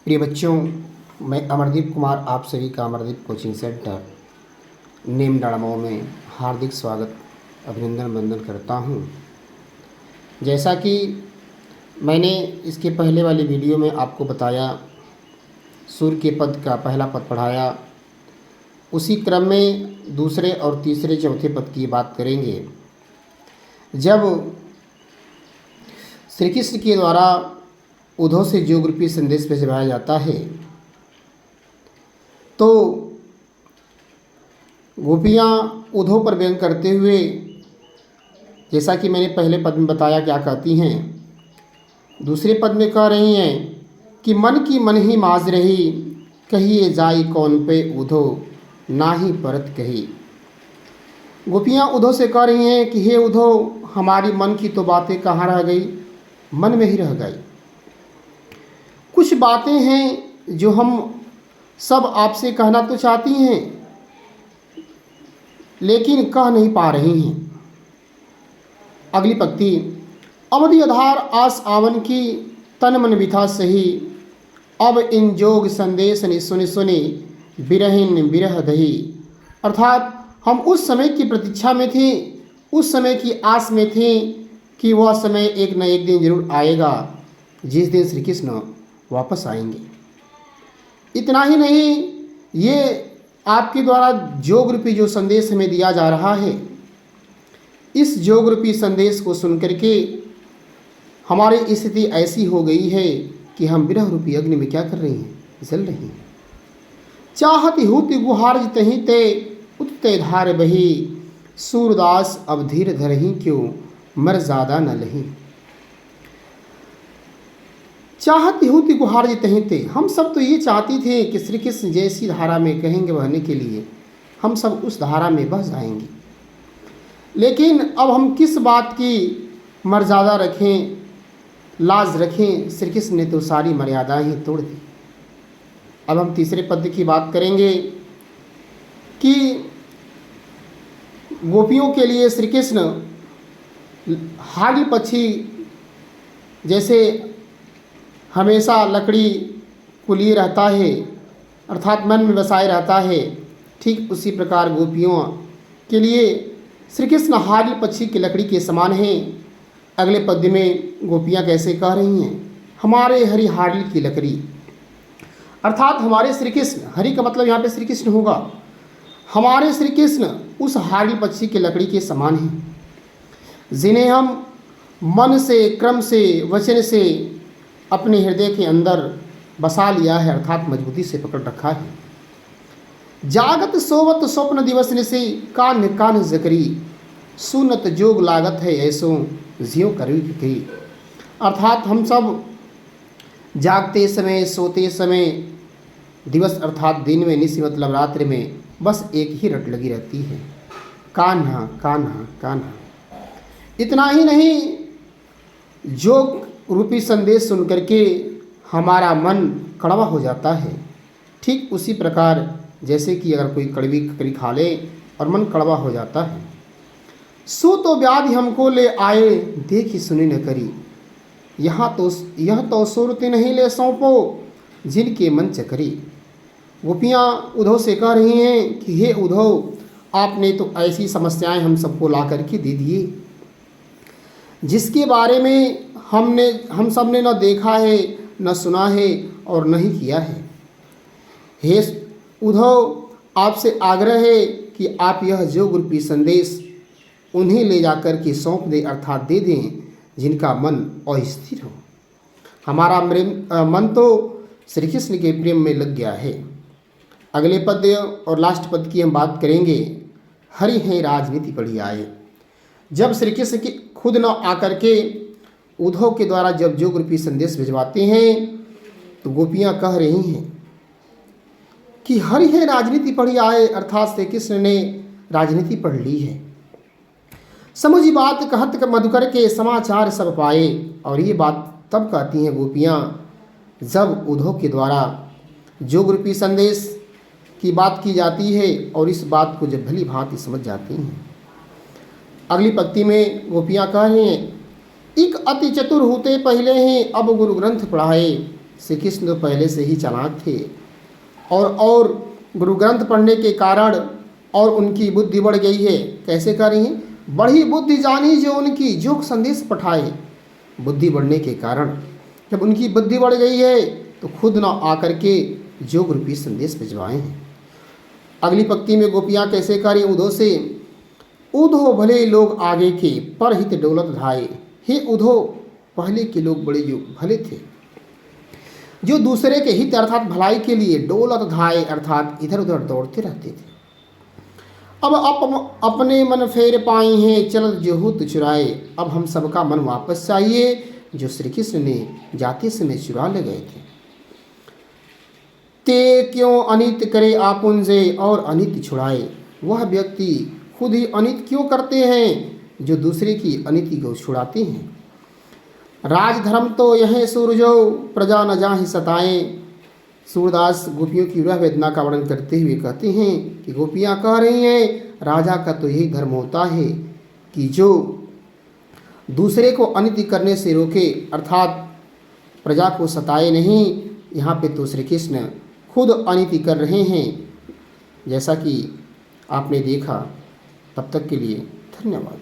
प्रिय बच्चों, मैं अमरदीप कुमार आप सभी का अमरदीप कोचिंग सेंटर नेम डाड़ामऊ में हार्दिक स्वागत अभिनंदन वंदन करता हूं। जैसा कि मैंने इसके पहले वाली वीडियो में आपको बताया, सूर्य के पद का पहला पद पढ़ाया, उसी क्रम में दूसरे और तीसरे चौथे पद की बात करेंगे। जब श्री कृष्ण के द्वारा उद्धव से योग रूपी संदेश भिजवाया जाता है तो गोपियाँ उद्धव पर व्यंग करते हुए, जैसा कि मैंने पहले पद में बताया, क्या कहती हैं। दूसरे पद में कह रही हैं कि मन की मन ही माज रही, कहिए जाई कौन पे उद्धव ना ही परत कही। गोपियाँ उद्धव से कह रही हैं कि हे उद्धव, हमारी मन की तो बातें कहाँ रह गई, मन में ही रह गई। कुछ बातें हैं जो हम सब आपसे कहना तो चाहती हैं लेकिन कह नहीं पा रही हैं। अगली पंक्ति, अवधि आधार आस आवन की तन मन बिथा सही, अब इन जोग संदेश नि सुनि सुनि बिरहिन बिरह दही। अर्थात हम उस समय की प्रतीक्षा में थे, उस समय की आस में थे कि वह समय एक न एक दिन जरूर आएगा जिस दिन श्री कृष्ण वापस आएंगे। इतना ही नहीं, ये आपके द्वारा जोग रूपी जो संदेश हमें दिया जा रहा है, इस जोग रूपी संदेश को सुनकर के हमारी स्थिति ऐसी हो गई है कि हम विरह रूपी अग्नि में क्या कर रही हैं, जल रही हैं। चाहती हुति गुहार जितहि ते उत्ते धार बही, सूरदास अब धीर धरही क्यों मर ज़्यादा न लही। चाहती हुति गुहार जितहि ते, हम सब तो ये चाहती थे कि श्री कृष्ण जैसी धारा में कहेंगे बहने के लिए, हम सब उस धारा में बह जाएंगे। लेकिन अब हम किस बात की मर्यादा रखें, लाज रखें, श्री कृष्ण ने तो सारी मर्यादाएं ही तोड़ दी। अब हम तीसरे पद की बात करेंगे कि गोपियों के लिए श्री कृष्ण हाड़ी पक्षी जैसे हमेशा लकड़ी को लिए रहता है, अर्थात मन में बसाए रहता है, ठीक उसी प्रकार गोपियों के लिए श्री कृष्ण हाड़ी पक्षी की लकड़ी के समान हैं। अगले पद्य में गोपियाँ कैसे कह रही हैं, हमारे हरि हाड़ी की लकड़ी, अर्थात हमारे श्री कृष्ण, हरि का मतलब यहाँ पे श्री कृष्ण होगा, हमारे श्री कृष्ण उस हाड़ी पक्षी की लकड़ी के समान हैं जिन्हें हम मन से, क्रम से, वचन से अपने हृदय के अंदर बसा लिया है, अर्थात मजबूती से पकड़ रखा है। जागत सोवत स्वप्न दिवस निसे, कान्ह कान्ह जकरी, सुनत जोग लागत है ऐसो जियो करी फिक्री। अर्थात हम सब जागते समय, सोते समय, दिवस अर्थात दिन में, निसी मतलब रात्रि में, बस एक ही रट लगी रहती है, कान्हा कान्हा कान्हा। इतना ही नहीं, जोग रूपी संदेश सुन करके हमारा मन कड़वा हो जाता है। ठीक उसी प्रकार जैसे कि अगर कोई कड़वी ककड़ी खा ले और मन कड़वा हो जाता है। सो तो व्याधि हमको ले आए, देखी सुनी न करी, यह तो सूरत नहीं ले सौंपो, जिनके मन चकरी। गोपियाँ उद्धव से कह रही हैं कि हे उद्धव, आपने तो ऐसी समस्याएं हम सबको ला करके दे दिए जिसके बारे में हम सब ने न देखा है, न सुना है और न ही किया है। हे उद्धव, आपसे आग्रह है कि आप यह जोग रूपी संदेश उन्हें ले जाकर के सौंप दें, अर्थात दे दें जिनका मन अस्थिर हो। हमारा मन तो श्री कृष्ण के प्रेम में लग गया है। अगले पद और लास्ट पद की हम बात करेंगे। हरि है राजनीति पढ़ी आए। जब श्री कृष्ण की खुद न आकर के उद्धव के द्वारा जब जोग रूपी संदेश भिजवाते हैं तो गोपियाँ कह रही हैं कि हरि है राजनीति पढ़ी आए, अर्थात श्री कृष्ण ने राजनीति पढ़ ली है। समझी बात कहत मधुकर के समाचार सब पाए। और ये बात तब कहती हैं गोपियाँ जब उद्धव के द्वारा जोग रूपी संदेश की बात की जाती है और इस बात को जब भली भांति समझ जाती हैं। अगली पंक्ति में गोपियाँ कह रही हैं, इक अति चतुर होते पहले हैं अब गुरु ग्रंथ पढ़ाए, श्री कृष्ण तो पहले से ही चालाक थे और गुरु ग्रंथ पढ़ने के कारण और उनकी बुद्धि बढ़ गई है। कैसे कर रही हैं? बड़ी बुद्धि जानी जो उनकी, जो संदेश पठाए। बुद्धि बढ़ने के कारण जब उनकी बुद्धि बढ़ गई है तो खुद न आकर के योग रूपी संदेश भिजवाए हैं। अगली पंक्ति में गोपियाँ कैसे करें उधो से, उधो भले लोग आगे के पर हित डोलत धाये। हे उधो, पहले के लोग बड़े जो भले थे, जो दूसरे के हित अर्थात भलाई के लिए डोलत धाये अर्थात इधर उधर दौड़ते रहते थे। अब अपने मन फेर पाए हैं चलत जोहुत चुराए। अब हम सबका मन वापस चाहिए जो श्री कृष्ण ने जाते समय चुरा ले गए थे। ते क्यों अनित करे आपुंजे और अनित छुड़ाए। वह व्यक्ति खुद ही अनित क्यों करते हैं जो दूसरे की अनिति को छुड़ाते हैं। राजधर्म तो यह सूरजो प्रजा न जाहि सताएं। सूरदास गोपियों की वह वेदना का वर्णन करते हुए कहते हैं कि गोपियाँ कह रही हैं राजा का तो यही धर्म होता है कि जो दूसरे को अनिति करने से रोके अर्थात प्रजा को सताए नहीं। यहाँ पे तो श्री कृष्ण खुद अनिति कर रहे हैं जैसा कि आपने देखा। तब तक के लिए धन्यवाद।